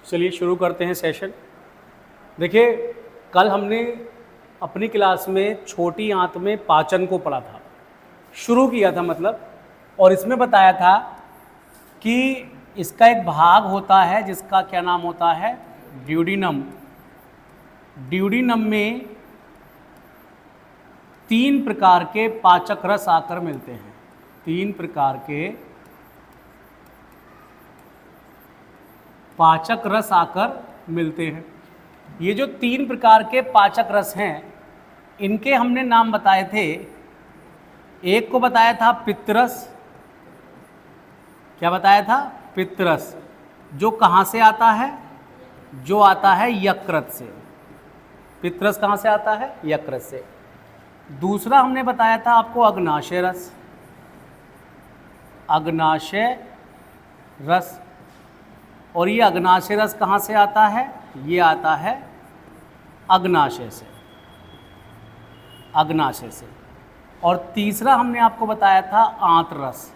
चलिए शुरू करते हैं सेशन। देखिए, कल हमने अपनी क्लास में छोटी आंत में पाचन को पढ़ा था, शुरू किया था मतलब, और इसमें बताया था कि इसका एक भाग होता है जिसका क्या नाम होता है, ड्यूडिनम। ड्यूडिनम में 3 प्रकार के पाचक रस आकर मिलते हैं। 3 प्रकार के पाचक रस आकर मिलते हैं। ये जो 3 प्रकार के पाचक रस हैं, इनके हमने नाम बताए थे। एक को बताया था पित्तरस। क्या बताया था? पित्तरस, जो कहाँ से आता है? जो आता है यकृत से। पित्तरस कहाँ से आता है? यकृत से। दूसरा हमने बताया था आपको अग्नाशय रस। अग्नाशय रस, और ये अग्नाशय रस कहाँ से आता है? ये आता है अग्नाशय से। अग्नाशय से। और तीसरा हमने आपको बताया था आंत्र रस।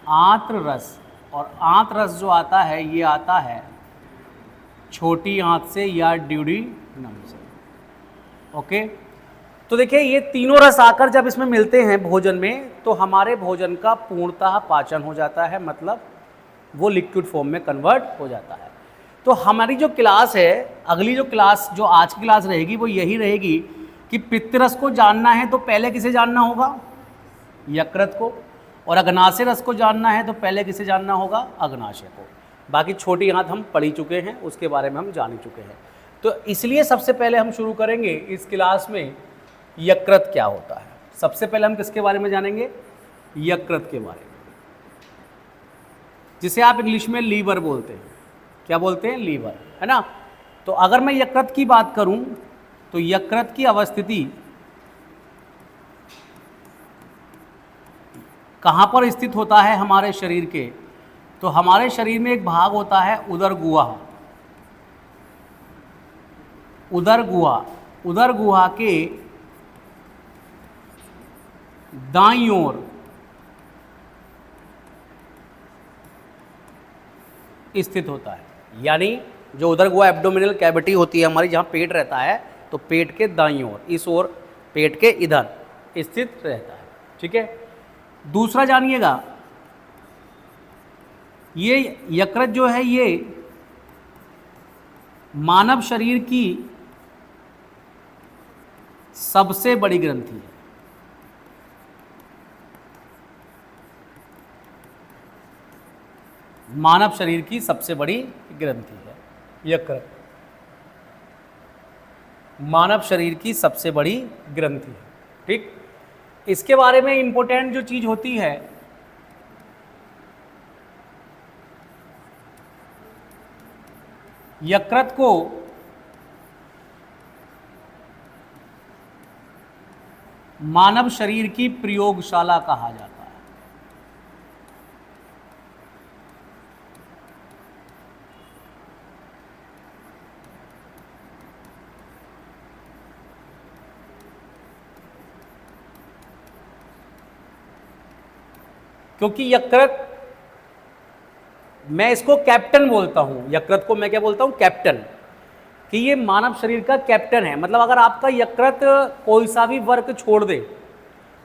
आंत्र रस, और आंत्र रस जो आता है ये आता है छोटी आंत से या ड्यूडिनम से। ओके, तो देखिए ये तीनों रस आकर जब इसमें मिलते हैं भोजन में, तो हमारे भोजन का पूर्णतः पाचन हो जाता है, मतलब वो लिक्विड फॉर्म में कन्वर्ट हो जाता है। तो हमारी जो क्लास है, अगली जो क्लास, जो आज की क्लास रहेगी, वो यही रहेगी कि पित्तरस को जानना है तो पहले किसे जानना होगा? यकृत को। और अग्नाशय रस को जानना है तो पहले किसे जानना होगा? अग्नाशय को। बाकी छोटी आंत हम पढ़ ही चुके हैं, उसके बारे में हम जान ही चुके हैं। तो इसलिए सबसे पहले हम शुरू करेंगे इस क्लास में यकृत क्या होता है। सबसे पहले हम किसके बारे में जानेंगे? यकृत के बारे में, जिसे आप इंग्लिश में लीवर बोलते हैं। क्या बोलते हैं? लीवर, है ना। तो अगर मैं यकृत की बात करूं तो यकृत की अवस्थिति कहां पर स्थित होता है हमारे शरीर के? तो हमारे शरीर में एक भाग होता है उदर गुहा। उदर गुहा, उदर गुहा के दाईं ओर स्थित होता है। यानी जो उदर गुहा एब्डोमिनल कैविटी होती है हमारी, जहाँ पेट रहता है, तो पेट के दाईं ओर, इस ओर पेट के इधर स्थित रहता है। ठीक है। दूसरा जानिएगा, ये यकृत जो है ये मानव शरीर की सबसे बड़ी ग्रंथि है। मानव शरीर की सबसे बड़ी ग्रंथि है यकृत। मानव शरीर की सबसे बड़ी ग्रंथि है। ठीक। इसके बारे में इंपॉर्टेंट जो चीज होती है, यकृत को मानव शरीर की प्रयोगशाला कहा जाता है। क्योंकि यकृत, मैं इसको कैप्टन बोलता हूं। यकृत को मैं क्या बोलता हूं? कैप्टन। कि ये मानव शरीर का कैप्टन है। मतलब अगर आपका यकृत कोई सा भी वर्क छोड़ दे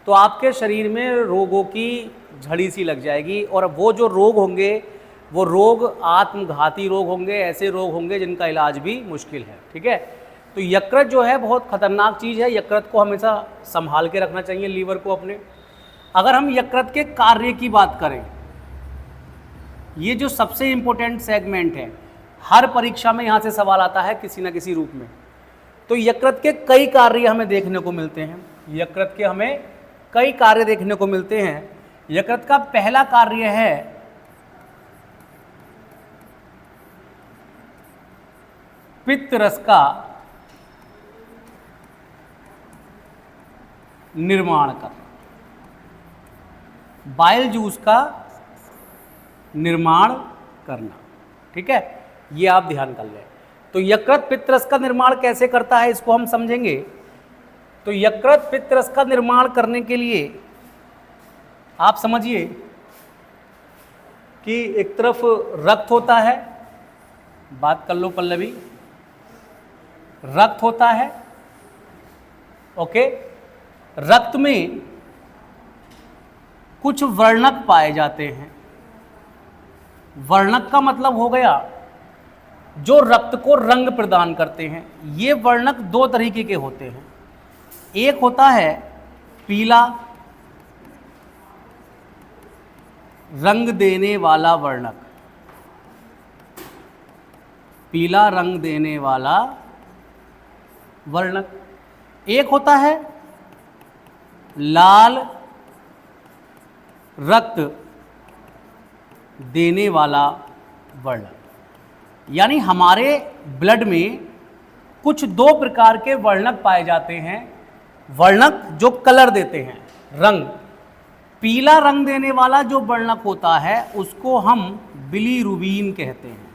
तो आपके शरीर में रोगों की झड़ी सी लग जाएगी, और वो जो रोग होंगे वो रोग आत्मघाती रोग होंगे, ऐसे रोग होंगे जिनका इलाज भी मुश्किल है। ठीक है। तो यकृत जो है बहुत खतरनाक चीज़ है। यकृत को हमेशा संभाल के रखना चाहिए, लीवर को अपने। अगर हम यकृत के कार्य की बात करें, ये जो सबसे इंपॉर्टेंट सेगमेंट है, हर परीक्षा में यहाँ से सवाल आता है किसी न किसी रूप में। तो यकृत के कई कार्य हमें देखने को मिलते हैं। यकृत के हमें कई कार्य देखने को मिलते हैं। यकृत का पहला कार्य है पित्त रस का निर्माण करना, बाइल जूस का निर्माण करना। ठीक है, ये आप ध्यान कर लें। तो यकृत पित्त रस का निर्माण कैसे करता है, इसको हम समझेंगे। तो यकृत पित्त रस का निर्माण करने के लिए आप समझिए कि एक तरफ रक्त होता है बात कर लो पल्लवी। रक्त होता है, ओके। रक्त में कुछ वर्णक पाए जाते हैं। वर्णक का मतलब हो गया जो रक्त को रंग प्रदान करते हैं। ये वर्णक दो तरीके के होते हैं। एक होता है पीला रंग देने वाला वर्णक, पीला रंग देने वाला वर्णक। एक होता है लाल रक्त देने वाला वर्णक। यानी हमारे ब्लड में कुछ दो प्रकार के वर्णक पाए जाते हैं। वर्णक जो कलर देते हैं, रंग। पीला रंग देने वाला जो वर्णक होता है उसको हम बिलीरुबिन कहते हैं।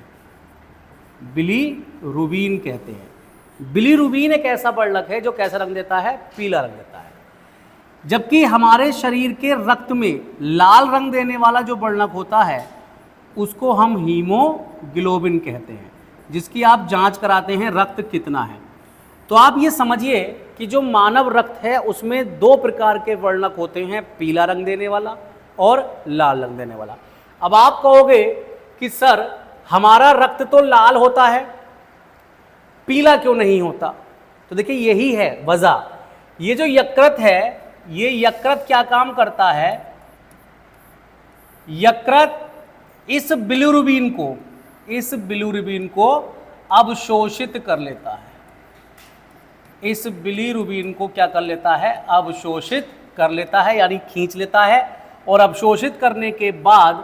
बिलीरुबिन कहते हैं। बिलीरुबिन एक ऐसा वर्णक है जो कैसा रंग देता है? पीला रंग देता है। जबकि हमारे शरीर के रक्त में लाल रंग देने वाला जो वर्णक होता है उसको हम हीमोग्लोबिन कहते हैं, जिसकी आप जांच कराते हैं रक्त कितना है। तो आप ये समझिए कि जो मानव रक्त है उसमें दो प्रकार के वर्णक होते हैं, पीला रंग देने वाला और लाल रंग देने वाला। अब आप कहोगे कि सर हमारा रक्त तो लाल होता है, पीला क्यों नहीं होता? तो देखिए यही है वजह। ये जो यकृत है, ये यकृत क्या काम करता है? यकृत इस बिलीरुबिन को अवशोषित कर लेता है। इस बिलीरुबिन को क्या कर लेता है? अवशोषित कर लेता है, यानी खींच लेता है। और अवशोषित करने के बाद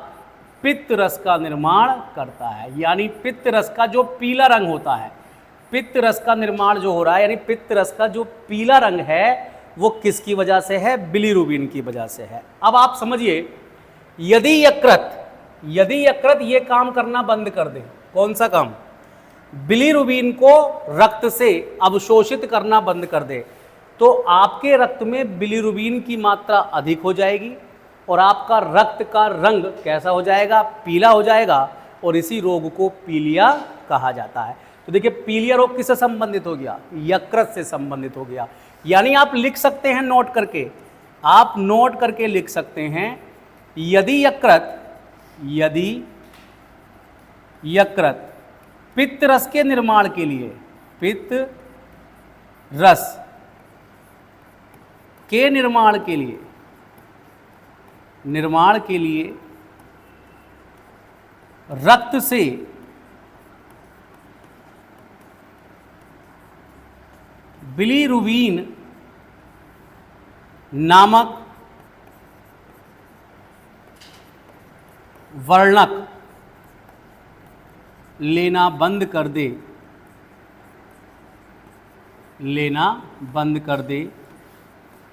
पित्त रस का निर्माण करता है। यानी पित्त रस का जो पीला रंग होता है, पित्त रस का निर्माण जो हो रहा है, यानी पित्त रस का जो पीला रंग है वो किसकी वजह से है? बिलीरुबिन की वजह से है। अब आप समझिए, यदि यकृत ये काम करना बंद कर दे, कौन सा काम? बिलीरुबिन को रक्त से अवशोषित करना बंद कर दे, तो आपके रक्त में बिलीरुबिन की मात्रा अधिक हो जाएगी और आपका रक्त का रंग कैसा हो जाएगा? पीला हो जाएगा। और इसी रोग को पीलिया कहा जाता है। तो देखिए पीलिया रोग किससे संबंधित हो गया? यकृत से संबंधित हो गया। यानी आप लिख सकते हैं नोट करके, आप नोट करके लिख सकते हैं, यदि यकृत पित्त रस के निर्माण के लिए, पित्त रस के निर्माण के लिए रक्त से बिलीरुबिन नामक वर्णक लेना बंद कर दे,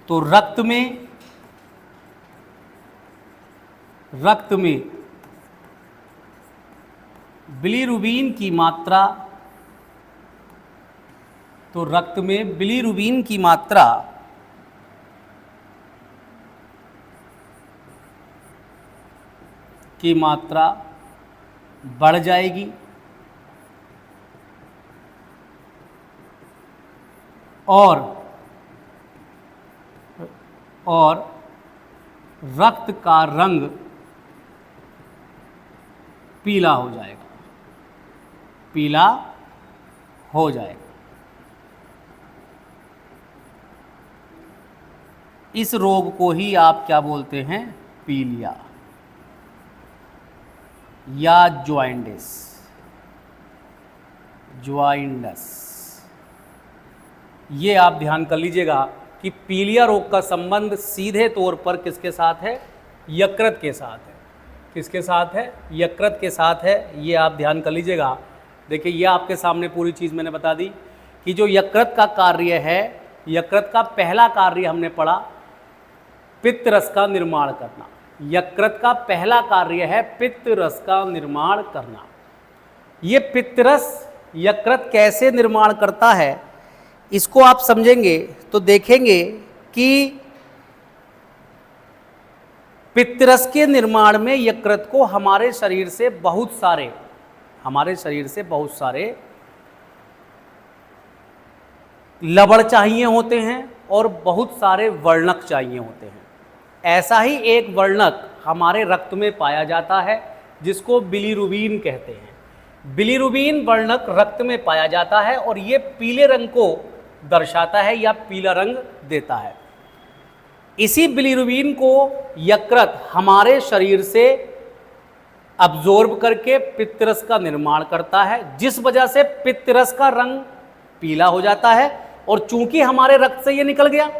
तो रक्त में बिलीरुबिन की मात्रा, तो रक्त में बिलीरुबिन की मात्रा बढ़ जाएगी और रक्त का रंग पीला हो जाएगा। इस रोग को ही आप क्या बोलते हैं? पीलिया या ज्वाइंडिस। ये आप ध्यान कर लीजिएगा कि पीलिया रोग का संबंध सीधे तौर पर किसके साथ है? यकृत के साथ है। किसके साथ है? यकृत के साथ है। ये आप ध्यान कर लीजिएगा। देखिए ये आपके सामने पूरी चीज़ मैंने बता दी कि जो यकृत का कार्य है, यकृत का पहला कार्य हमने पढ़ा पित्त रस का निर्माण करना। यकृत का पहला कार्य है पित्त रस का निर्माण करना। ये पित्त रस यकृत कैसे निर्माण करता है इसको आप समझेंगे तो देखेंगे कि पित्त रस के निर्माण में यकृत को हमारे शरीर से बहुत सारे हमारे शरीर से बहुत सारे लवण चाहिए होते हैं और बहुत सारे वर्णक चाहिए होते हैं। ऐसा ही एक वर्णक हमारे रक्त में पाया जाता है जिसको बिलीरुबिन कहते हैं। बिलीरुबिन वर्णक रक्त में पाया जाता है और ये पीले रंग को दर्शाता है या पीला रंग देता है। इसी बिलीरुबिन को यकृत हमारे शरीर से अब्जॉर्ब करके पित्तरस का निर्माण करता है, जिस वजह से पित्तरस का रंग पीला हो जाता है। और चूंकि हमारे रक्त से ये निकल गया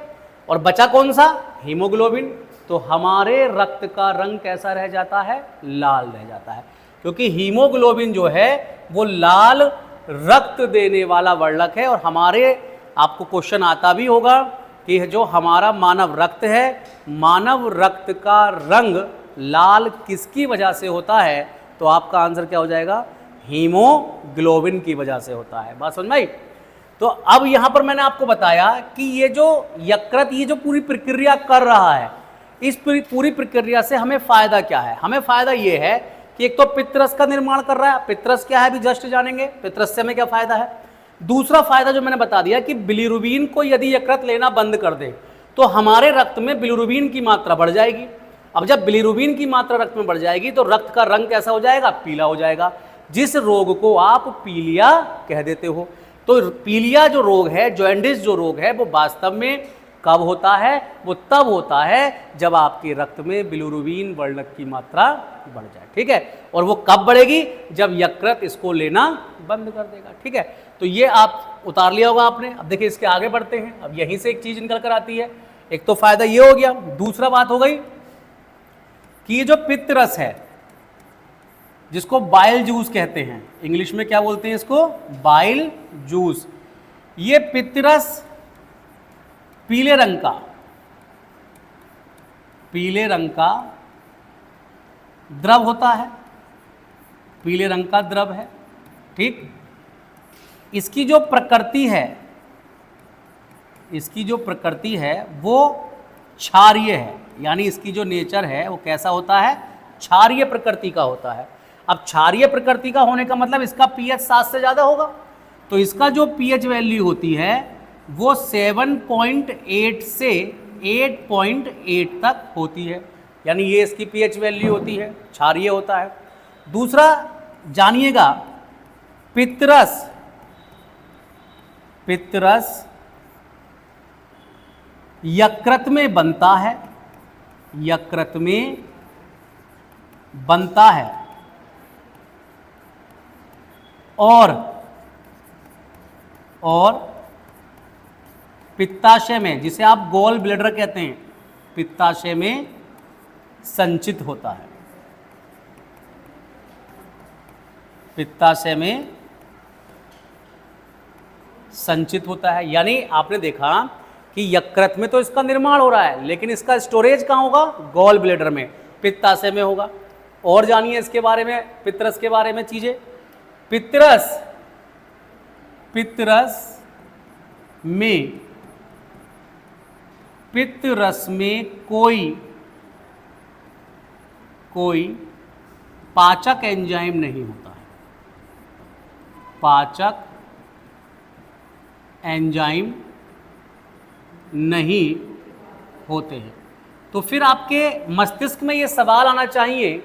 और बचा कौन सा, हीमोग्लोबिन, तो हमारे रक्त का रंग कैसा रह जाता है, लाल रह जाता है। क्योंकि हीमोग्लोबिन जो है वो लाल रक्त देने वाला वर्णक है। और हमारे आपको क्वेश्चन आता भी होगा कि जो हमारा मानव रक्त है, मानव रक्त का रंग लाल किसकी वजह से होता है, तो आपका आंसर क्या हो जाएगा, हीमोग्लोबिन की वजह से होता है। बात समझ में आई। तो अब यहां पर मैंने आपको बताया कि ये जो यकृत ये जो पूरी प्रक्रिया कर रहा है, इस पूरी प्रक्रिया से हमें फायदा क्या है। हमें फायदा ये है कि एक तो पित्तरस का निर्माण कर रहा है। पित्तरस क्या है, अभी जस्ट जानेंगे पित्तरस से हमें क्या फायदा है। दूसरा फायदा जो मैंने बता दिया कि बिलीरुबिन को यदि यकृत लेना बंद कर दे तो हमारे रक्त में बिलीरुबिन की मात्रा बढ़ जाएगी। अब जब बिलीरुबिन की मात्रा रक्त में बढ़ जाएगी तो रक्त का रंग कैसा हो जाएगा, पीला हो जाएगा, जिस रोग को आप पीलिया कह देते हो। तो पीलिया जो रोग है, जॉन्डिस जो रोग है, वो वास्तव में कब होता है, वो तब होता है जब आपके रक्त में बिलीरुबिन वर्णक की मात्रा बढ़ जाए। ठीक है, और वो कब बढ़ेगी, जब यकृत इसको लेना बंद कर देगा। ठीक है, तो ये आप उतार लिया होगा आपने। अब देखिए इसके आगे बढ़ते हैं। अब यहीं से एक चीज निकल कर आती है, एक तो फायदा ये हो गया, दूसरा बात हो गई कि ये जो पित्तरस है जिसको बाइल जूस कहते हैं, इंग्लिश में क्या बोलते हैं इसको, बाइल जूस। ये पित्तरस पीले रंग का द्रव होता है, पीले रंग का द्रव है। ठीक, इसकी जो प्रकृति है वो क्षारीय है, यानी इसकी जो नेचर है वो कैसा होता है, क्षारीय प्रकृति का होता है। अब क्षारीय प्रकृति का होने का मतलब इसका पीएच 7 से ज़्यादा होगा, तो इसका जो पीएच वैल्यू होती है वो 7.8 से 8.8 तक होती है, यानी ये इसकी पीएच वैल्यू होती है, क्षारीय होता है। दूसरा जानिएगा, पित्तरस यकृत में बनता है, और पित्ताशय में, जिसे आप गॉल ब्लैडर कहते हैं, पित्ताशय में संचित होता है। पित्ताशय में संचित होता है, यानी आपने देखा कि यकृत में तो इसका निर्माण हो रहा है, लेकिन इसका स्टोरेज कहाँ होगा, गॉल ब्लैडर में, पित्ताशय में होगा। और जानिए इसके बारे में, पित्तरस के बारे में चीजें। पित्तरस में कोई पाचक एंजाइम नहीं होता है, पाचक एंजाइम नहीं होते हैं। तो फिर आपके मस्तिष्क में ये सवाल आना चाहिए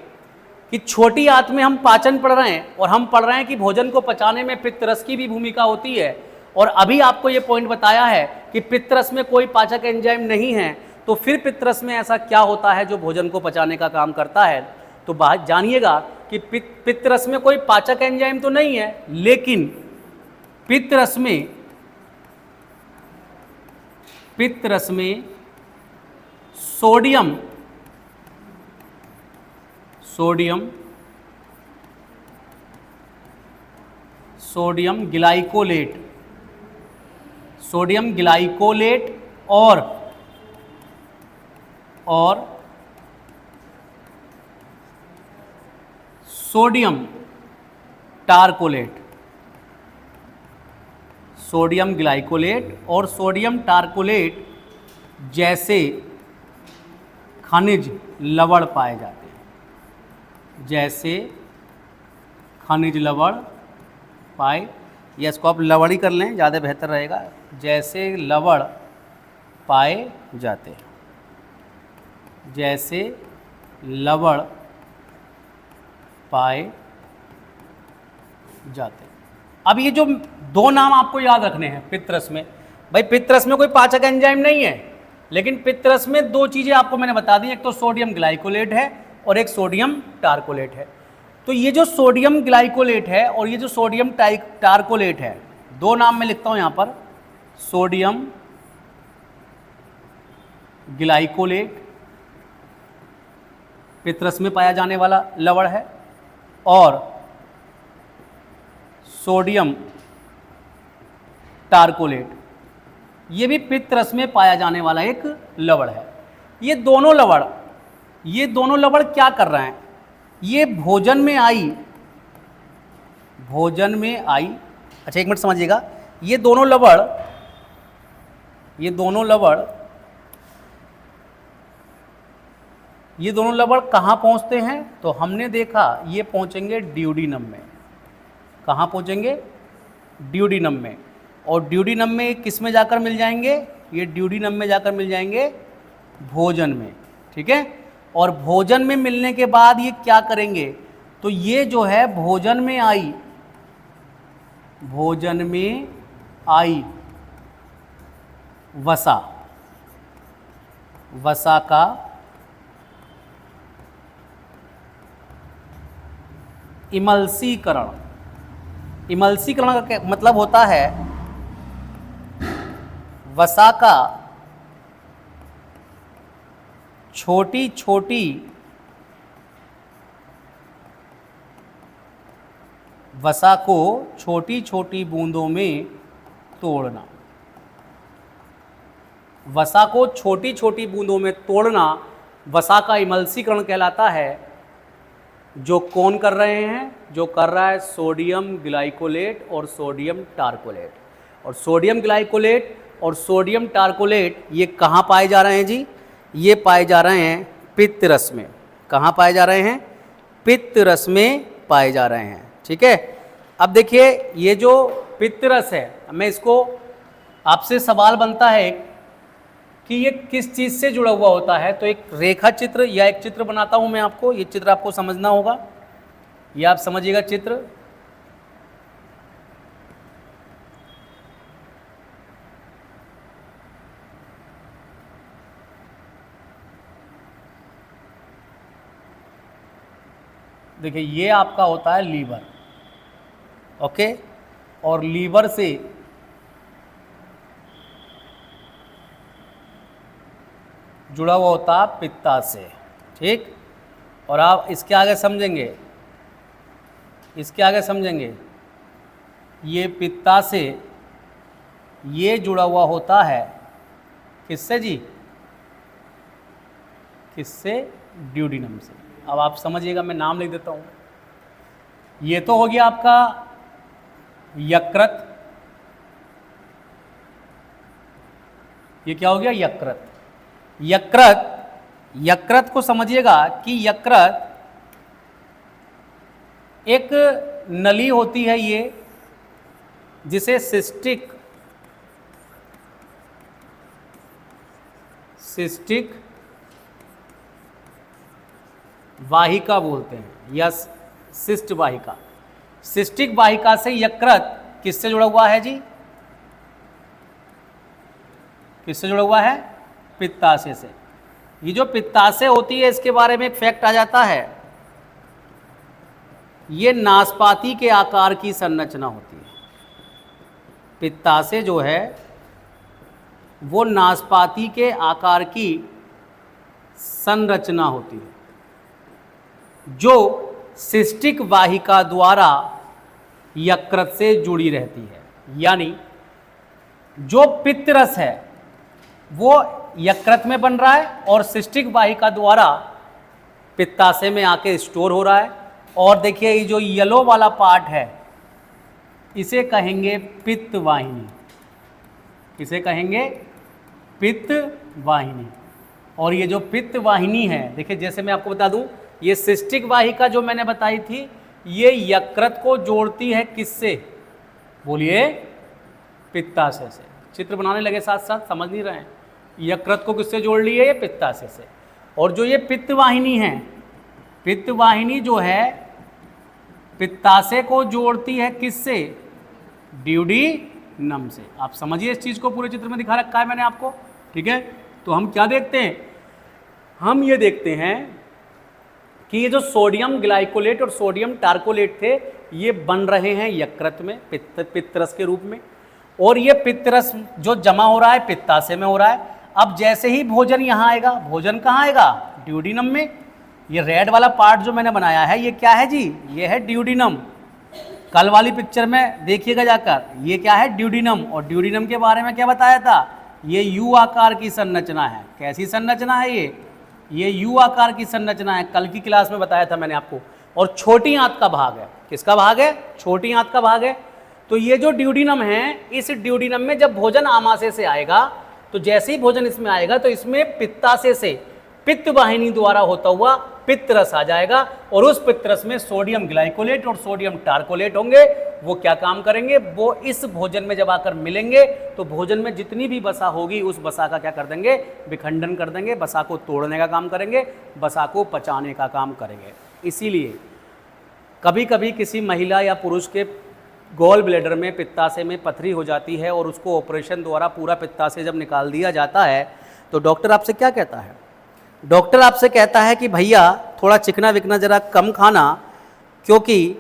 कि छोटी आंत में हम पाचन पढ़ रहे हैं और हम पढ़ रहे हैं कि भोजन को पचाने में पित्तरस की भी भूमिका होती है, और अभी आपको ये पॉइंट बताया है कि पित्तरस में कोई पाचक एंजाइम नहीं है, तो फिर पित्तरस में ऐसा क्या होता है जो भोजन को पचाने का काम करता है। तो जानिएगा कि पित्तरस में कोई पाचक एंजाइम तो नहीं है, लेकिन पित्तरस में सोडियम ग्लाइकोलेट और सोडियम टारकोलेट, सोडियम ग्लाइकोलेट और सोडियम टारकोलेट जैसे खनिज लवण पाए जाते हैं, जैसे खनिज लवण पाए, या इसको आप लवण ही कर लें, ज़्यादा बेहतर रहेगा, जैसे लवण पाए जाते हैं, जैसे लवण पाए जाते हैं। अब ये जो दो नाम आपको याद रखने हैं पित्तरस में, भाई पित्तरस में कोई पाचक एंजाइम नहीं है, लेकिन पित्तरस में दो चीज़ें आपको मैंने बता दी, एक तो सोडियम ग्लाइकोलेट है और एक सोडियम टारकोलेट है। तो ये जो सोडियम ग्लाइकोलेट है और ये जो सोडियम टारकोलेट है, दो नाम मैं लिखता हूं यहां पर, सोडियम ग्लाइकोलेट पित्तरस में पाया जाने वाला लवण है, और सोडियम टारकोलेट ये भी पित्तरस में पाया जाने वाला एक लवण है। ये दोनों लवण क्या कर रहे हैं, ये भोजन में आई, अच्छा एक मिनट समझिएगा, ये दोनों लवण कहाँ पहुँचते हैं, तो हमने देखा ये पहुँचेंगे ड्यूडिनम में। कहाँ पहुँचेंगे, ड्यूडिनम में, और ड्यूडिनम में किस में जाकर मिल जाएंगे, ये ड्यूडिनम में जाकर मिल जाएंगे भोजन में, ठीक है। और भोजन में मिलने के बाद ये क्या करेंगे, तो ये जो है भोजन में आई वसा का इमल्सीकरण का मतलब होता है वसा का छोटी छोटी वसा को छोटी छोटी बूंदों में तोड़ना। वसा को छोटी छोटी बूंदों में तोड़ना वसा का इमल्सीकरण कहलाता है। जो कौन कर रहे हैं, जो कर रहा है सोडियम ग्लाइकोलेट और सोडियम टारकोलेट। और सोडियम ग्लाइकोलेट और सोडियम टारकोलेट ये कहाँ पाए जा रहे हैं जी, ये पाए जा रहे हैं पित्तरस में। कहाँ पाए जा रहे हैं, पित्तरस में पाए जा रहे हैं, ठीक है। अब देखिए ये जो पित्तरस है, मैं इसको आपसे सवाल बनता है कि ये किस चीज़ से जुड़ा हुआ होता है, तो एक रेखा चित्र या एक चित्र बनाता हूँ मैं आपको, ये चित्र आपको समझना होगा, ये आप समझिएगा चित्र। देखिए ये आपका होता है लीवर, ओके, और लीवर से जुड़ा हुआ होता है पित्ताशय, ठीक। और आप इसके आगे समझेंगे, ये पित्ताशय ये जुड़ा हुआ होता है किससे जी, किससे, ड्यूडिनम से। अब आप समझिएगा, मैं नाम लिख देता हूँ। ये तो हो गया आपका यकृत, ये क्या हो गया, यकृत। यकृत को समझिएगा कि यकृत एक नली होती है ये, जिसे सिस्टिक वाहिका बोलते हैं, या सिस्ट वाहिका। सिस्टिक वाहिका से यकृत किससे जुड़ा हुआ है जी, किससे जुड़ा हुआ है, पित्ताशय से। ये जो पित्ताशय होती है, इसके बारे में एक फैक्ट आ जाता है, ये नाशपाती के आकार की संरचना होती है। पित्ताशय जो है वो नाशपाती के आकार की संरचना होती है, जो सिस्टिक वाहिका द्वारा यकृत से जुड़ी रहती है। यानी जो पित्तरस है वो यकृत में बन रहा है और सिस्टिक वाहिका द्वारा पित्ताशय में आके स्टोर हो रहा है। और देखिए ये जो येलो वाला पार्ट है, इसे कहेंगे पित्त वाहिनी, इसे कहेंगे पित्त वाहिनी। और ये जो पित्त वाहिनी है, देखिए जैसे मैं आपको बता दूं, ये सिस्टिक वाहिका जो मैंने बताई थी, ये यकृत को जोड़ती है किससे? बोलिए, पित्ताशय से। चित्र बनाने लगे साथ साथ, समझ नहीं रहे हैं? यकृत को किससे जोड़ ली है? ये पित्ताशय से। और जो ये पित्त वाहिनी है, पित्त वाहिनी जो है पित्ताशय को जोड़ती है किससे? ड्यूडीनम से। आप समझिए इस चीज को, पूरे चित्र में दिखा रखा है मैंने आपको, ठीक है। तो हम क्या देखते हैं? हम ये देखते हैं कि ये जो सोडियम ग्लाइकोलेट और सोडियम टार्कोलेट थे, ये बन रहे हैं यकृत में पित्तरस के रूप में, और ये पित्तरस जो जमा हो रहा है पित्ताशय में हो रहा है। अब जैसे ही भोजन यहाँ आएगा, भोजन कहाँ आएगा? ड्यूडीनम में। ये रेड वाला पार्ट जो मैंने बनाया है, ये क्या है जी? ये है ड्यूडीनम। कल वाली पिक्चर में देखिएगा जाकर, ये क्या है? ड्यूडीनम। और ड्यूडीनम के बारे में क्या बताया था? ये यू आकार की संरचना है। कैसी संरचना है ये यू आकार की संरचना है, कल की क्लास में बताया था मैंने आपको। और छोटी आंत का भाग है। किसका भाग है? छोटी आंत का भाग है। तो ये जो ड्यूडीनम है, इस ड्यूडीनम में जब भोजन आमाशय से आएगा, तो जैसे ही भोजन इसमें आएगा तो इसमें पित्ताशय से पित्त वाहिनी द्वारा होता हुआ पित्तरस आ जाएगा, और उस पित्तरस में सोडियम ग्लाइकोलेट और सोडियम टार्कोलेट होंगे। वो क्या काम करेंगे? वो इस भोजन में जब आकर मिलेंगे तो भोजन में जितनी भी वसा होगी उस वसा का क्या कर देंगे? विखंडन कर देंगे, वसा को तोड़ने का काम करेंगे, वसा को पचाने का काम करेंगे। इसीलिए कभी कभी किसी महिला या पुरुष के गॉल ब्लैडर में पित्ताशय में पथरी हो जाती है, और उसको ऑपरेशन द्वारा पूरा पित्ताशय जब निकाल दिया जाता है, तो डॉक्टर आपसे क्या कहता है? डॉक्टर आपसे कहता है कि भैया थोड़ा चिकना विकना जरा कम खाना, क्योंकि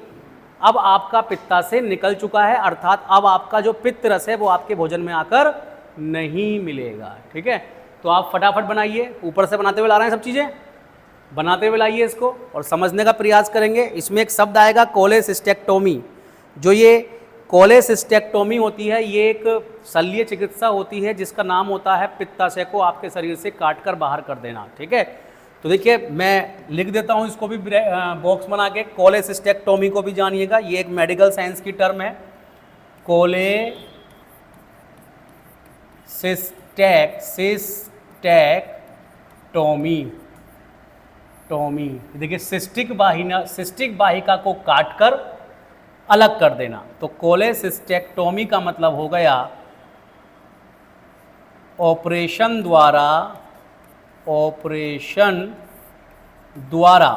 अब आपका पित्ताशय निकल चुका है, अर्थात अब आपका जो पित्तरस है वो आपके भोजन में आकर नहीं मिलेगा। ठीक है, तो आप फटाफट बनाइए, ऊपर से बनाते हुए ला रहे हैं सब चीज़ें, बनाते हुए लाइए इसको और समझने का प्रयास करेंगे। इसमें एक शब्द आएगा कोलेसिस्टेक्टोमी। जो ये कोलेसिस्टेक्टोमी होती है, ये एक शल्य चिकित्सा होती है जिसका नाम होता है पित्ताशय को आपके शरीर से काट कर बाहर कर देना। ठीक है, तो देखिए मैं लिख देता हूँ इसको भी बॉक्स बना के, कोलेसिस्टेक्टोमी को भी जानिएगा, ये एक मेडिकल साइंस की टर्म है। कोलेसिस्टेक्टोमी, देखिए सिस्टिक वाहिका को काटकर अलग कर देना। तो कोलेसिस्टेक्टोमी का मतलब हो गया ऑपरेशन द्वारा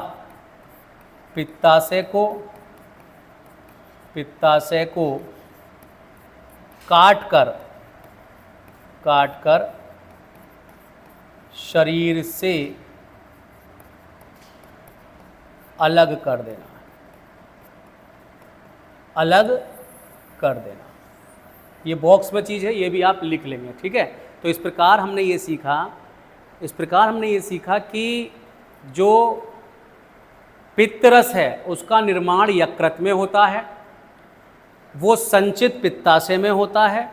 पित्ताशय को काट कर शरीर से अलग कर देना, ये बॉक्स में चीज़ है, ये भी आप लिख लेंगे। ठीक है, तो इस प्रकार हमने ये सीखा कि जो पित्तरस है उसका निर्माण यकृत में होता है, वो संचित पित्ताशय में होता है।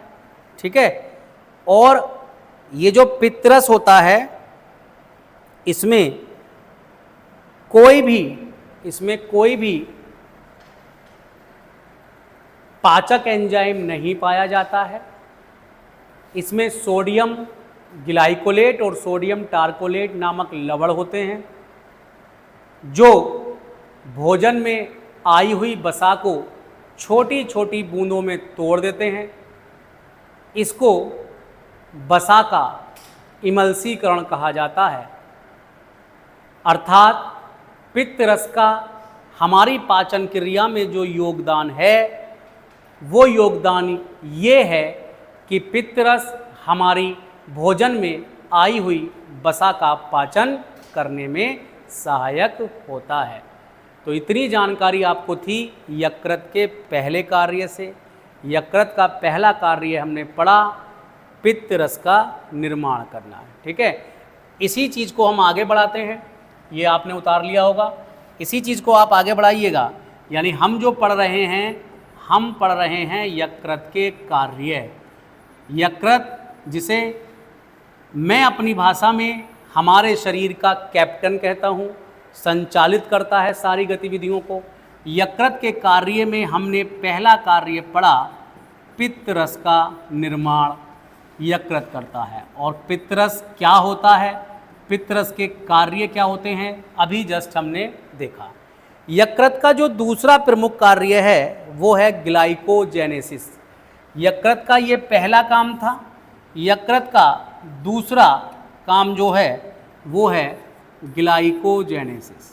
ठीक है, और ये जो पित्तरस होता है इसमें कोई भी पाचक एंजाइम नहीं पाया जाता है। इसमें सोडियम ग्लाइकोलेट और सोडियम टार्कोलेट नामक लवण होते हैं जो भोजन में आई हुई वसा को छोटी छोटी बूंदों में तोड़ देते हैं। इसको वसा का इमल्सीकरण कहा जाता है, अर्थात पित्तरस का हमारी पाचन क्रिया में जो योगदान है वो योगदान ये है कि पित्तरस हमारी भोजन में आई हुई वसा का पाचन करने में सहायक होता है। तो इतनी जानकारी आपको थी यकृत के पहले कार्य से। यकृत का पहला कार्य हमने पढ़ा पित्तरस का निर्माण करना है। ठीक है, इसी चीज़ को हम आगे बढ़ाते हैं, ये आपने उतार लिया होगा, इसी चीज़ को आप आगे बढ़ाइएगा। यानी हम जो पढ़ रहे हैं यकृत के कार्य। यकृत जिसे मैं अपनी भाषा में हमारे शरीर का कैप्टन कहता हूँ, संचालित करता है सारी गतिविधियों को। यकृत के कार्य में हमने पहला कार्य पढ़ा पित्तरस का निर्माण यकृत करता है। और पित्तरस क्या होता है, पित्तरस के कार्य क्या होते हैं, अभी जस्ट हमने देखा। यकृत का जो दूसरा प्रमुख कार्य है वो है ग्लाइकोजेनेसिस। यकृत का ये पहला काम था, यकृत का दूसरा काम जो है वो है ग्लाइकोजेनेसिस।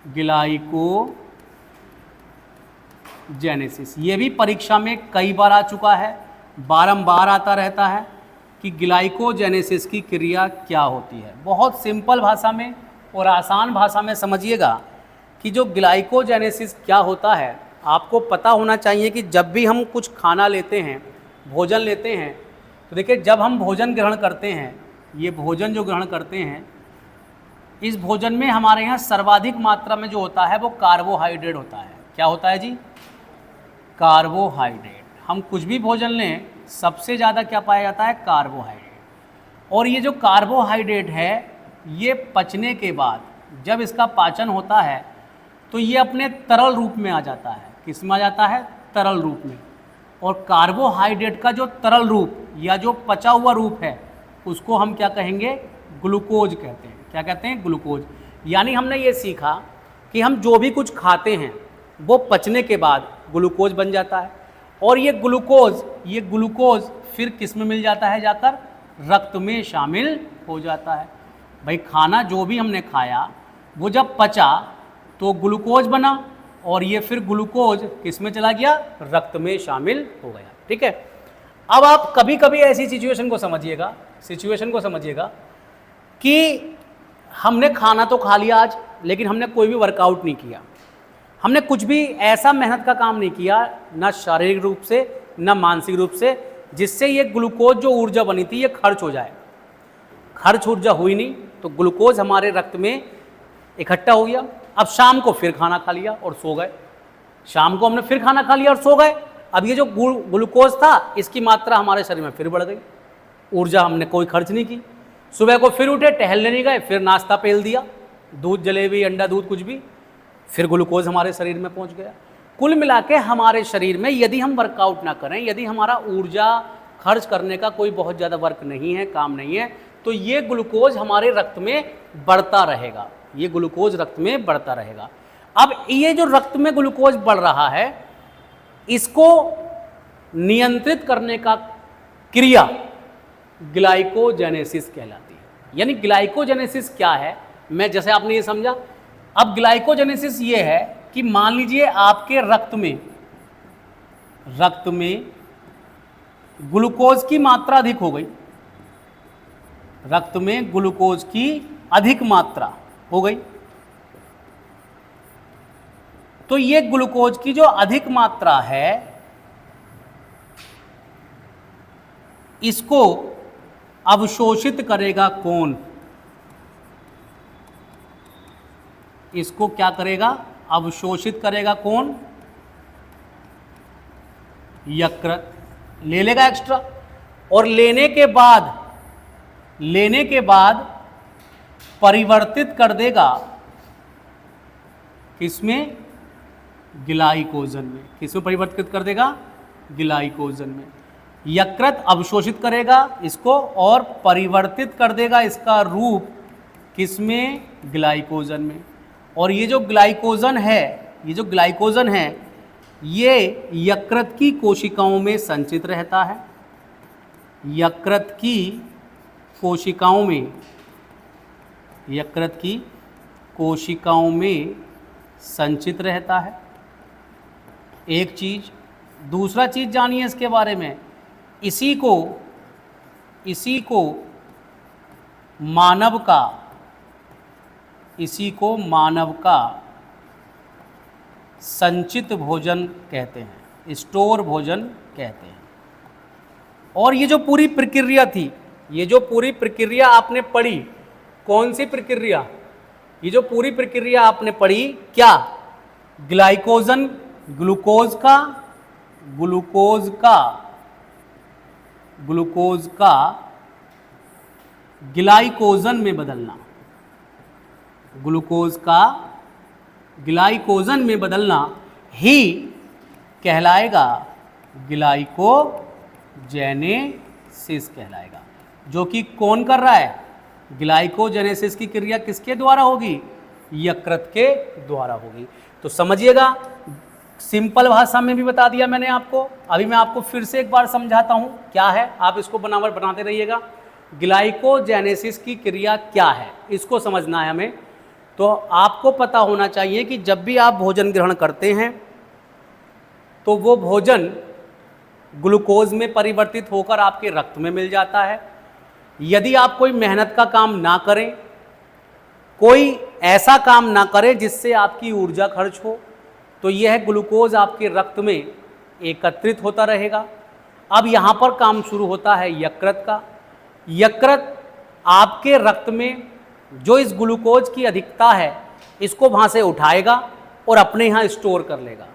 ग्लाइकोजेनेसिस ये भी परीक्षा में कई बार आ चुका है, बारंबार आता रहता है कि ग्लाइकोजेनेसिस की क्रिया क्या होती है। बहुत सिंपल भाषा में और आसान भाषा में समझिएगा कि जो ग्लाइकोजेनेसिस क्या होता है, आपको पता होना चाहिए कि जब भी हम कुछ खाना लेते हैं, भोजन लेते हैं, तो देखिए जब हम भोजन ग्रहण करते हैं, ये भोजन जो ग्रहण करते हैं, इस भोजन में हमारे यहाँ सर्वाधिक मात्रा में जो होता है वो कार्बोहाइड्रेट होता है। क्या होता है जी? कार्बोहाइड्रेट। हम कुछ भी भोजन लें, सबसे ज़्यादा क्या पाया जाता है? कार्बोहाइड्रेट। और ये जो कार्बोहाइड्रेट है, ये पचने के बाद जब इसका पाचन होता है तो ये अपने तरल रूप में आ जाता है। किस में आ जाता है? तरल रूप में। और कार्बोहाइड्रेट का जो तरल रूप या जो पचा हुआ रूप है उसको हम क्या कहेंगे? ग्लूकोज कहते हैं। क्या कहते हैं? ग्लूकोज। यानी हमने ये सीखा कि हम जो भी कुछ खाते हैं वो पचने के बाद ग्लूकोज बन जाता है, और ये ग्लूकोज फिर किस में मिल जाता है? जाकर रक्त में शामिल हो जाता है। भाई खाना जो भी हमने खाया वो जब पचा तो ग्लूकोज बना, और ये फिर ग्लूकोज किस में चला गया? रक्त में शामिल हो गया। ठीक है। अब आप कभी कभी ऐसी सिचुएशन को समझिएगा कि हमने खाना तो खा लिया आज, लेकिन हमने कोई भी वर्कआउट नहीं किया, हमने कुछ भी ऐसा मेहनत का काम नहीं किया, ना शारीरिक रूप से ना मानसिक रूप से, जिससे ये ग्लूकोज जो ऊर्जा बनी थी ये खर्च हो जाए। खर्च ऊर्जा हुई नहीं तो ग्लूकोज हमारे रक्त में इकट्ठा हो गया। अब शाम को फिर खाना खा लिया और सो गए, शाम को हमने फिर खाना खा लिया और सो गए। अब ये जो ग्लूकोज था इसकी मात्रा हमारे शरीर में फिर बढ़ गई, ऊर्जा हमने कोई खर्च नहीं की। सुबह को फिर उठे, टहलने नहीं गए, फिर नाश्ता पेल दिया, दूध, जलेबी, अंडा, दूध, कुछ भी, फिर ग्लूकोज हमारे शरीर में पहुंच गया। कुल मिला के हमारे शरीर में यदि हम वर्कआउट ना करें, यदि हमारा ऊर्जा खर्च करने का कोई बहुत ज़्यादा वर्क नहीं है, काम नहीं है, तो ये ग्लूकोज हमारे रक्त में बढ़ता रहेगा, ये ग्लूकोज रक्त में बढ़ता रहेगा। अब ये जो रक्त में ग्लूकोज बढ़ रहा है, इसको नियंत्रित करने का क्रिया ग्लाइकोजेनेसिस कहलाती है। यानी ग्लाइकोजेनेसिस क्या है, मैं जैसे आपने ये समझा। अब ग्लाइकोजेनेसिस ये है कि मान लीजिए आपके रक्त में ग्लूकोज की मात्रा अधिक हो गई, रक्त में ग्लूकोज की अधिक मात्रा हो गई, तो ये ग्लूकोज की जो अधिक मात्रा है इसको अवशोषित करेगा कौन? इसको क्या करेगा? अवशोषित करेगा कौन? यकृत ले लेगा एक्स्ट्रा, और लेने के बाद परिवर्तित कर देगा किसमें? ग्लाइकोजन में। किसमें परिवर्तित कर देगा? ग्लाइकोजन में। यकृत अवशोषित करेगा इसको और परिवर्तित कर देगा इसका रूप किसमें? ग्लाइकोजन में। और ये जो ग्लाइकोजन है ये यकृत की कोशिकाओं में संचित रहता है, यकृत की कोशिकाओं में संचित रहता है। एक चीज। दूसरा चीज जानिए इसके बारे में, इसी को मानव का संचित भोजन कहते हैं, स्टोर भोजन कहते हैं। और ये जो पूरी प्रक्रिया थी, ये जो पूरी प्रक्रिया आपने पढ़ी, कौन सी प्रक्रिया? ये जो पूरी प्रक्रिया आपने पढ़ी, क्या? ग्लाइकोजन, ग्लूकोज का ग्लाइकोजन में बदलना, ग्लूकोज का ग्लाइकोजन में बदलना ही कहलाएगा ग्लाइकोजेनेसिस कहलाएगा। जो कि कौन कर रहा है? ग्लाइकोजेनेसिस की क्रिया किसके द्वारा होगी? यकृत के द्वारा होगी। तो समझिएगा, सिंपल भाषा में भी बता दिया मैंने आपको। अभी मैं आपको फिर से एक बार समझाता हूँ क्या है, आप इसको बनाते रहिएगा। ग्लाइकोजेनेसिस की क्रिया क्या है, इसको समझना है हमें। तो आपको पता होना चाहिए कि जब भी आप भोजन ग्रहण करते हैं तो वो भोजन ग्लूकोज में परिवर्तित होकर आपके रक्त में मिल जाता है। यदि आप कोई मेहनत का काम ना करें, कोई ऐसा काम ना करें जिससे आपकी ऊर्जा खर्च हो, तो यह ग्लूकोज आपके रक्त में एकत्रित होता रहेगा। अब यहाँ पर काम शुरू होता है यकृत का। यकृत आपके रक्त में जो इस ग्लूकोज की अधिकता है इसको वहाँ से उठाएगा और अपने यहाँ स्टोर कर लेगा।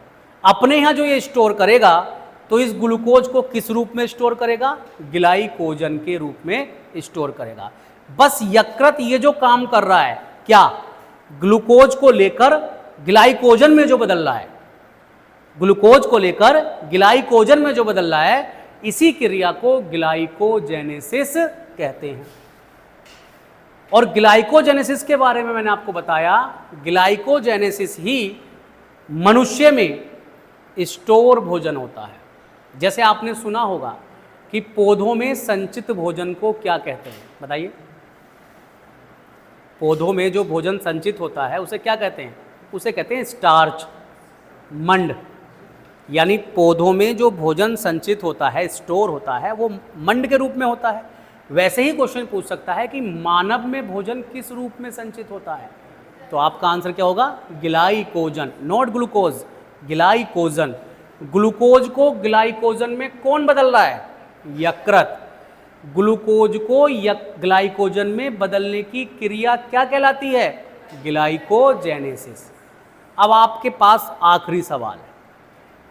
अपने यहाँ जो ये स्टोर करेगा तो इस ग्लूकोज को किस रूप में स्टोर करेगा? ग्लाइकोजन के रूप में स्टोर करेगा। बस यकृत ये जो काम कर रहा है, क्या? ग्लूकोज को लेकर ग्लाइकोजन में जो बदल रहा है, ग्लूकोज को लेकर ग्लाइकोजन में जो बदल रहा है, इसी क्रिया को ग्लाइकोजेनेसिस कहते हैं। और ग्लाइकोजेनेसिस के बारे में मैंने आपको बताया, ग्लाइकोजेनेसिस ही मनुष्य में स्टोर भोजन होता है। जैसे आपने सुना होगा कि पौधों में संचित भोजन को क्या कहते हैं, बताइए। पौधों में जो भोजन संचित होता है उसे क्या कहते हैं? उसे कहते हैं स्टार्च, मंड। यानी पौधों में जो भोजन संचित होता है, स्टोर होता है, वो मंड के रूप में होता है। वैसे ही क्वेश्चन पूछ सकता है कि मानव में भोजन किस रूप में संचित होता है, तो आपका आंसर क्या होगा? Glycogen, not glucose, glycogen. Glucose को ग्लाइकोजन में कौन बदल रहा है? यकृत। ग्लूकोज को ग्लाइकोजन में बदलने की क्रिया क्या कहलाती है? ग्लाइकोजेनेसिस। अब आपके पास आखिरी सवाल है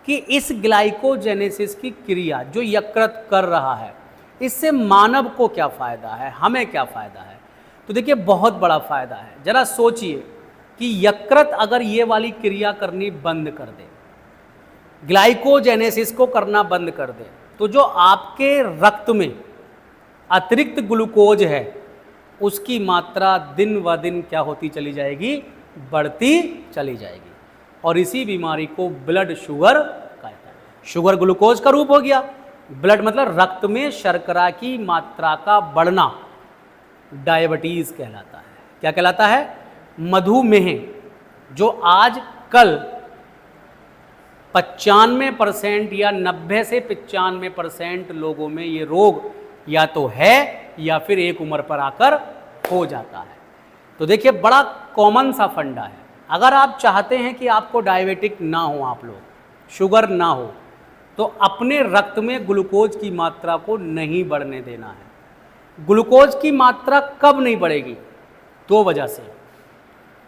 कि इस ग्लाइकोजेनेसिस की क्रिया जो यकृत कर रहा है, इससे मानव को क्या फ़ायदा है, हमें क्या फ़ायदा है? तो देखिए, बहुत बड़ा फ़ायदा है। ज़रा सोचिए कि यकृत अगर ये वाली क्रिया करनी बंद कर दे, ग्लाइकोजेनेसिस को करना बंद कर दे, तो जो आपके रक्त में अतिरिक्त ग्लूकोज है उसकी मात्रा दिन ब दिन क्या होती चली जाएगी? बढ़ती चली जाएगी। और इसी बीमारी को ब्लड शुगर कहते हैं। शुगर ग्लूकोज का रूप हो गया, ब्लड मतलब रक्त में शर्करा की मात्रा का बढ़ना डायबिटीज़ कहलाता है। क्या कहलाता है? मधुमेह, जो आज कल 95% या 90 से 95% लोगों में ये रोग या तो है या फिर एक उम्र पर आकर हो जाता है। तो देखिए, बड़ा कॉमन सा फंडा है। अगर आप चाहते हैं कि आपको डायबिटिक ना हो, आप लोग शुगर ना हो, तो अपने रक्त में ग्लूकोज की मात्रा को नहीं बढ़ने देना है। ग्लूकोज की मात्रा कब नहीं बढ़ेगी? दो वजह से।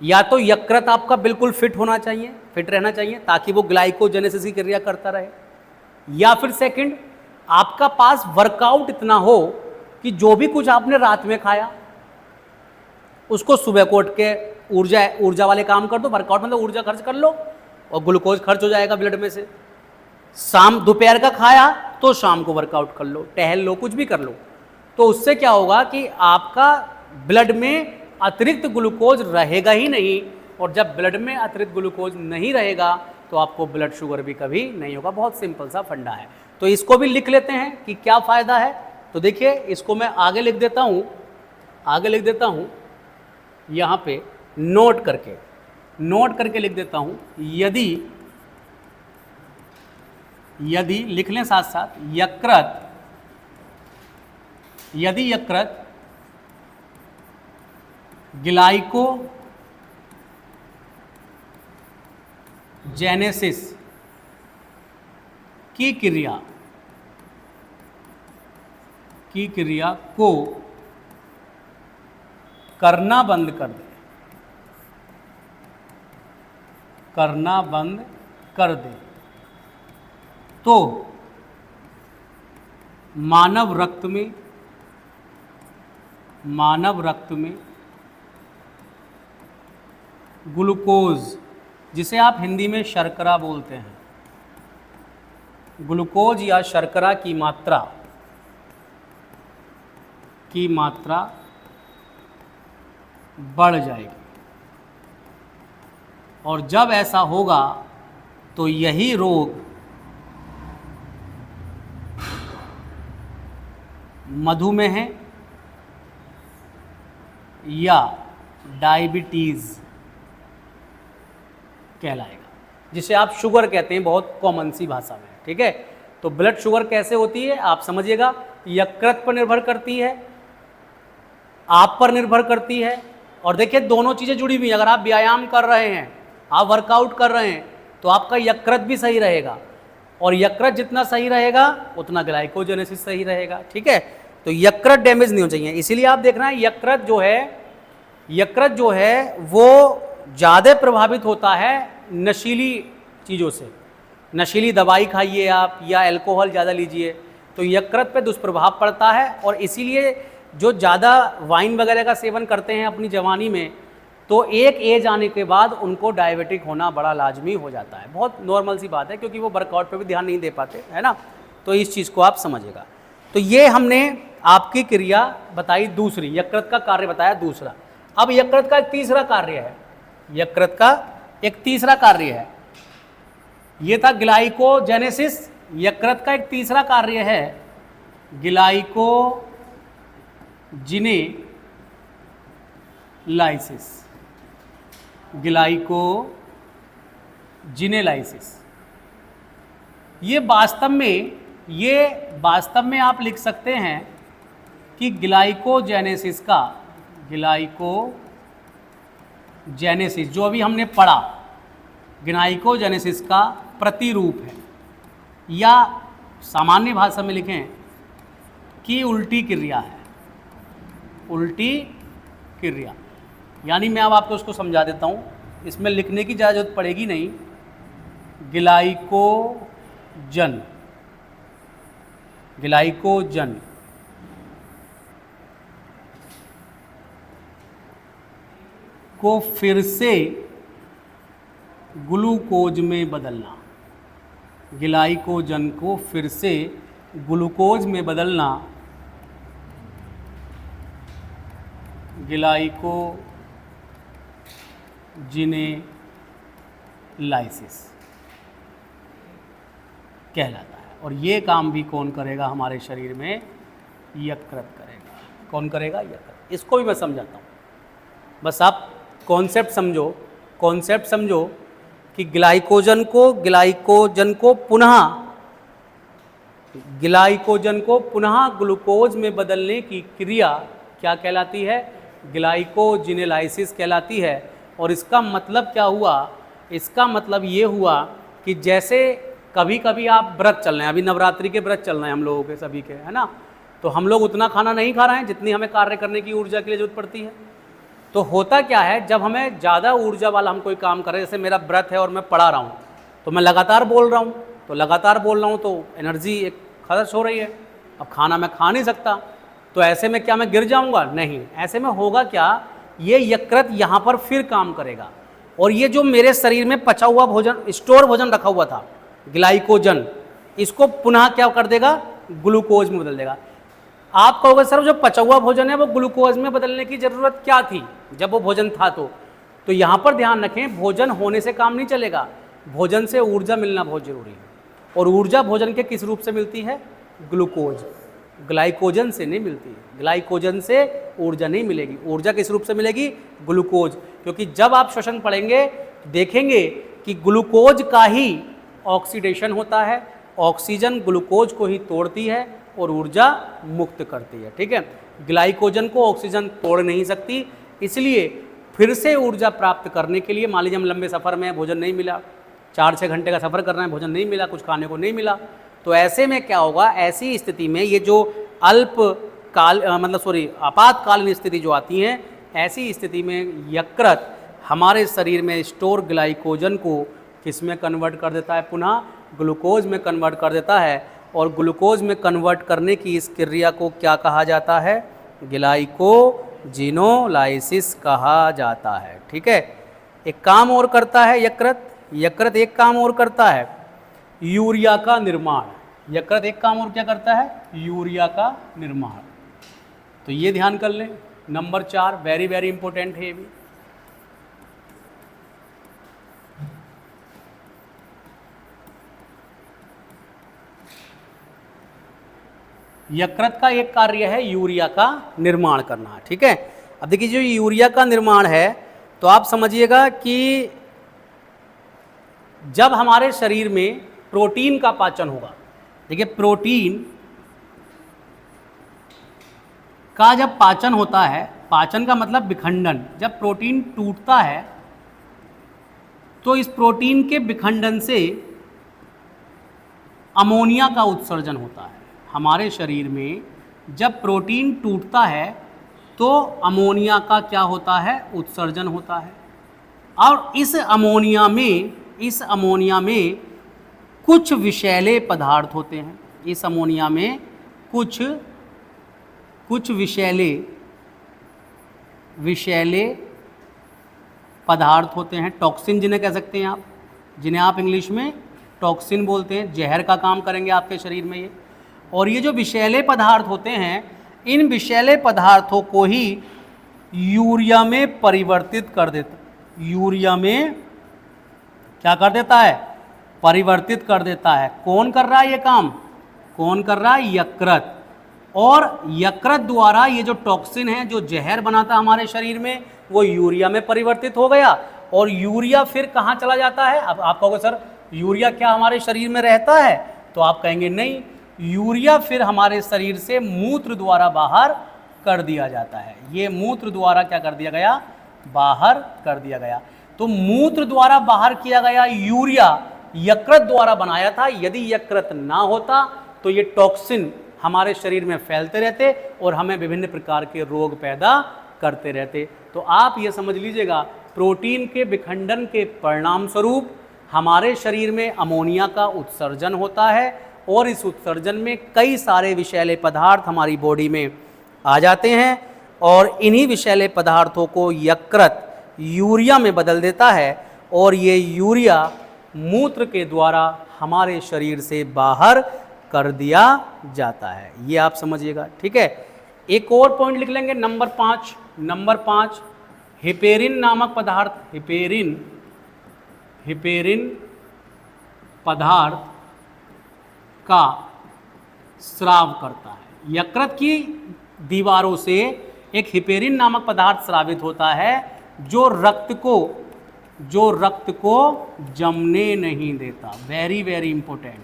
या तो यकृत आपका बिल्कुल फिट होना चाहिए, फिट रहना चाहिए ताकि वो ग्लाइकोजेनेसिस की क्रिया करता रहे, या फिर सेकंड, आपका पास वर्कआउट इतना हो कि जो भी कुछ आपने रात में खाया उसको सुबह को उठ के ऊर्जा वाले काम कर दो। वर्कआउट मतलब ऊर्जा खर्च कर लो और ग्लूकोज खर्च हो जाएगा ब्लड में से। दोपहर का खाया तो शाम को वर्कआउट कर लो, टहल लो, कुछ भी कर लो, तो उससे क्या होगा कि आपका ब्लड में अतिरिक्त ग्लूकोज रहेगा ही नहीं। और जब ब्लड में अतिरिक्त ग्लूकोज नहीं रहेगा तो आपको ब्लड शुगर भी कभी नहीं होगा। बहुत सिंपल सा फंडा है। तो इसको भी लिख लेते हैं कि क्या फ़ायदा है। तो देखिए, इसको मैं आगे लिख देता हूँ, यहाँ पे नोट करके लिख देता हूँ। यदि लिख लें साथ साथ, यदि यकृत ग्लाइकोजेनेसिस की क्रिया को करना बंद कर दे, तो मानव रक्त में ग्लूकोज, जिसे आप हिंदी में शर्करा बोलते हैं, ग्लूकोज या शर्करा की मात्रा बढ़ जाएगी। और जब ऐसा होगा तो यही रोग मधुमेह या डायबिटीज़ कहलाएगा, जिसे आप शुगर कहते हैं बहुत कॉमन सी भाषा में, ठीक है। तो ब्लड शुगर कैसे होती है आप समझिएगा, यकृत पर निर्भर करती है, आप पर निर्भर करती है। और देखिए दोनों चीज़ें जुड़ी हुई हैं। अगर आप व्यायाम कर रहे हैं, आप वर्कआउट कर रहे हैं, तो आपका यकृत भी सही रहेगा, और यकृत जितना सही रहेगा उतना ग्लाइकोजेनेसिस सही रहेगा, ठीक है। तो यकृत डैमेज नहीं हो चाहिए, इसीलिए आप देख रहे हैं यकृत जो है वो ज़्यादा प्रभावित होता है नशीली चीज़ों से। नशीली दवाई खाइए आप या अल्कोहल ज़्यादा लीजिए तो यकृत पे दुष्प्रभाव पड़ता है, और इसीलिए जो ज़्यादा वाइन वगैरह का सेवन करते हैं अपनी जवानी में, तो एक एज आने के बाद उनको डायबिटिक होना बड़ा लाजमी हो जाता है। बहुत नॉर्मल सी बात है, क्योंकि वो वर्कआउट पे भी ध्यान नहीं दे पाते, है ना। तो इस चीज़ को आप समझिएगा। तो ये हमने आपकी क्रिया बताई दूसरी, यकृत का कार्य बताया दूसरा। अब यकृत का एक तीसरा कार्य है, यकृत का एक तीसरा कार्य है, ये था ग्लाइकोजेनेसिस। यकृत का एक तीसरा कार्य है ग्लाइकोजिनेलाइसिस। ग्लाइकोजिनेलाइसिस ये वास्तव में आप लिख सकते हैं कि ग्लाइकोजेनेसिस जो अभी हमने पढ़ा, ग्लाइकोजेनेसिस का प्रतिरूप है, या सामान्य भाषा में लिखें कि उल्टी क्रिया है। उल्टी क्रिया यानी मैं अब आपको उसको समझा देता हूँ, इसमें लिखने की ज़्यादा जरूरत पड़ेगी नहीं। ग्लाइकोजन को फिर से ग्लूकोज में बदलना, ग्लाइकोजन को फिर से ग्लूकोज में बदलना, ग्लाइकोजिनेलाइसिस कहलाता है। और ये काम भी कौन करेगा हमारे शरीर में? यकृत करेगा। कौन करेगा? यकृत। इसको भी मैं समझाता हूँ, बस आप कॉन्सेप्ट समझो कि ग्लाइकोजन को पुनः ग्लूकोज में बदलने की क्रिया क्या कहलाती है? ग्लाइकोजिनेलाइसिस कहलाती है। और इसका मतलब क्या हुआ? इसका मतलब ये हुआ कि जैसे कभी कभी आप व्रत चल रहे हैं, अभी नवरात्रि के व्रत चल रहे हैं हम लोगों के सभी के, है ना, तो हम लोग उतना खाना नहीं खा रहे हैं जितनी हमें कार्य करने की ऊर्जा के लिए जरूरत पड़ती है। तो होता क्या है, जब हमें ज़्यादा ऊर्जा वाला हम कोई काम करें, जैसे मेरा व्रत है और मैं पढ़ा रहा हूँ, तो मैं लगातार बोल रहा हूँ, तो एनर्जी एक खर्च हो रही है। अब खाना मैं खा नहीं सकता, तो ऐसे में क्या मैं गिर जाऊँगा? नहीं। ऐसे में होगा क्या, ये यकृत यहाँ पर फिर काम करेगा, और ये जो मेरे शरीर में पचा हुआ भोजन, स्टोर भोजन रखा हुआ था, ग्लाइकोजन, इसको पुनः क्या कर देगा? ग्लूकोज में बदल देगा। आप कहोगे सर जो पचा हुआ भोजन है वो ग्लूकोज में बदलने की ज़रूरत क्या थी जब वो भोजन था? तो यहाँ पर ध्यान रखें, भोजन होने से काम नहीं चलेगा, भोजन से ऊर्जा मिलना बहुत ज़रूरी है। और ऊर्जा भोजन के किस रूप से मिलती है? ग्लूकोज, ग्लाइकोजन से नहीं मिलती है। ग्लाइकोजन से ऊर्जा नहीं मिलेगी। ऊर्जा किस रूप से मिलेगी? ग्लूकोज। क्योंकि जब आप श्वसन पढ़ेंगे देखेंगे कि ग्लूकोज का ही ऑक्सीडेशन होता है, ऑक्सीजन ग्लूकोज को ही तोड़ती है और ऊर्जा मुक्त करती है, ठीक है। ग्लाइकोजन को ऑक्सीजन तोड़ नहीं सकती, इसलिए फिर से ऊर्जा प्राप्त करने के लिए, मान लीजिए हम लंबे सफ़र में भोजन नहीं मिला, 4-6 घंटे का सफ़र कर रहे हैं, भोजन नहीं मिला, कुछ खाने को नहीं मिला, तो ऐसे में क्या होगा? ऐसी स्थिति में ये जो आपातकालीन स्थिति जो आती हैं, ऐसी स्थिति में यकृत हमारे शरीर में स्टोर ग्लाइकोजन को किस में कन्वर्ट कर देता है? पुनः ग्लूकोज में कन्वर्ट कर देता है। और ग्लूकोज में कन्वर्ट करने की इस क्रिया को क्या कहा जाता है? ग्लाइकोजिनोलाइसिस कहा जाता है, ठीक है। एक काम और करता है यकृत एक काम और करता है, यूरिया का निर्माण। यकृत एक काम और क्या करता है? यूरिया का निर्माण। तो ये ध्यान कर लें, नंबर 4 वेरी वेरी इंपॉर्टेंट है ये भी। यकृत का एक कार्य है यूरिया का निर्माण करना, ठीक है। अब देखिए जो यूरिया का निर्माण है तो आप समझिएगा कि जब हमारे शरीर में प्रोटीन का पाचन होगा, देखिए प्रोटीन का जब पाचन होता है, पाचन का मतलब विखंडन, जब प्रोटीन टूटता है तो इस प्रोटीन के विखंडन से अमोनिया का उत्सर्जन होता है। हमारे शरीर में जब प्रोटीन टूटता है तो अमोनिया का क्या होता है, उत्सर्जन होता है। और इस अमोनिया में कुछ विषैले पदार्थ होते हैं। इस अमोनिया में कुछ विषैले पदार्थ होते हैं, टॉक्सिन जिन्हें कह सकते हैं आप, जिन्हें आप इंग्लिश में टॉक्सिन बोलते हैं, जहर का काम करेंगे आपके शरीर में ये। और ये जो विषैले पदार्थ होते हैं, इन विषैले पदार्थों को ही यूरिया में परिवर्तित कर देता, यूरिया में क्या कर देता है, परिवर्तित कर देता है। कौन कर रहा है ये काम, कौन कर रहा है, यकृत। और यकृत द्वारा ये जो टॉक्सिन है, जो जहर बनाता है हमारे शरीर में, वो यूरिया में परिवर्तित हो गया। और यूरिया फिर कहाँ चला जाता है। अब आप कहोगे सर यूरिया क्या हमारे शरीर में रहता है, तो आप कहेंगे नहीं, यूरिया फिर हमारे शरीर से मूत्र द्वारा बाहर कर दिया जाता है। ये मूत्र द्वारा क्या कर दिया गया, बाहर कर दिया गया। तो मूत्र द्वारा बाहर किया गया यूरिया यकृत द्वारा बनाया था। यदि यकृत ना होता तो ये टॉक्सिन हमारे शरीर में फैलते रहते और हमें विभिन्न प्रकार के रोग पैदा करते रहते। तो आप ये समझ लीजिएगा, प्रोटीन के विखंडन के परिणाम स्वरूप हमारे शरीर में अमोनिया का उत्सर्जन होता है और इस उत्सर्जन में कई सारे विषैले पदार्थ हमारी बॉडी में आ जाते हैं और इन्हीं विषैले पदार्थों को यकृत यूरिया में बदल देता है और ये यूरिया मूत्र के द्वारा हमारे शरीर से बाहर कर दिया जाता है। ये आप समझिएगा, ठीक है। एक और पॉइंट लिख लेंगे, नंबर 5, हिपेरिन नामक पदार्थ, हिपेरिन पदार्थ का स्राव करता है। यकृत की दीवारों से एक हिपेरिन नामक पदार्थ स्रावित होता है जो रक्त को जमने नहीं देता। Very very important.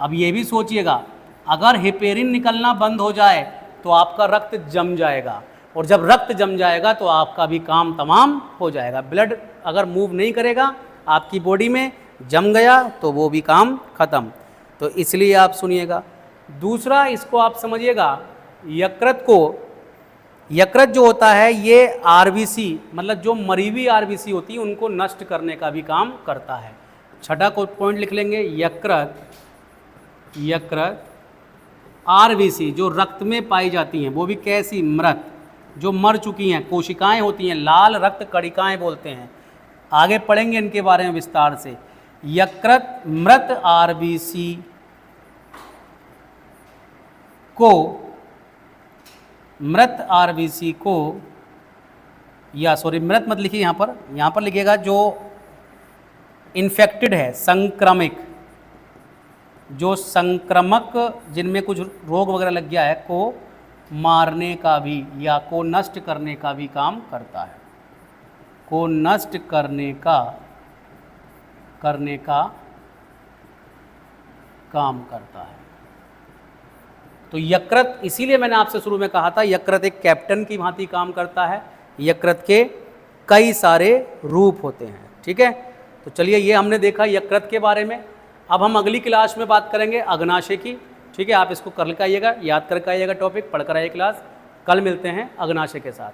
अब ये भी सोचिएगा, अगर हिपेरिन निकलना बंद हो जाए तो आपका रक्त जम जाएगा और जब रक्त जम जाएगा तो आपका भी काम तमाम हो जाएगा। ब्लड अगर मूव नहीं करेगा आपकी बॉडी में, जम गया तो वो भी काम खत्म। तो इसलिए आप सुनिएगा। दूसरा इसको आप समझिएगा, यकृत जो होता है ये आरबीसी, मतलब जो मरी हुई आरबीसी होती है उनको नष्ट करने का भी काम करता है। छठा को पॉइंट लिख लेंगे, यकृत आरबीसी जो रक्त में पाई जाती हैं, वो भी कैसी, मृत, जो मर चुकी हैं कोशिकाएं होती हैं, लाल रक्त कणिकाएं बोलते हैं। आगे पढ़ेंगे इनके बारे में विस्तार से। यकृत मृत आरबीसी को या सॉरी मृत मत लिखिए, यहाँ पर लिखिएगा जो इन्फेक्टेड है, संक्रमक जिनमें कुछ रोग वगैरह लग गया है, को मारने का भी या को नष्ट करने का भी काम करता है, को नष्ट करने का काम करता है। तो यकृत, इसीलिए मैंने आपसे शुरू में कहा था यकृत एक कैप्टन की भांति काम करता है। यकृत के कई सारे रूप होते हैं, ठीक है। तो चलिए ये हमने देखा यकृत के बारे में। अब हम अगली क्लास में बात करेंगे अग्नाशय की, ठीक है। आप इसको कर आइएगा, याद करके आइएगा, टॉपिक पढ़ कर आइए क्लास। कल मिलते हैं अग्नाशय के साथ।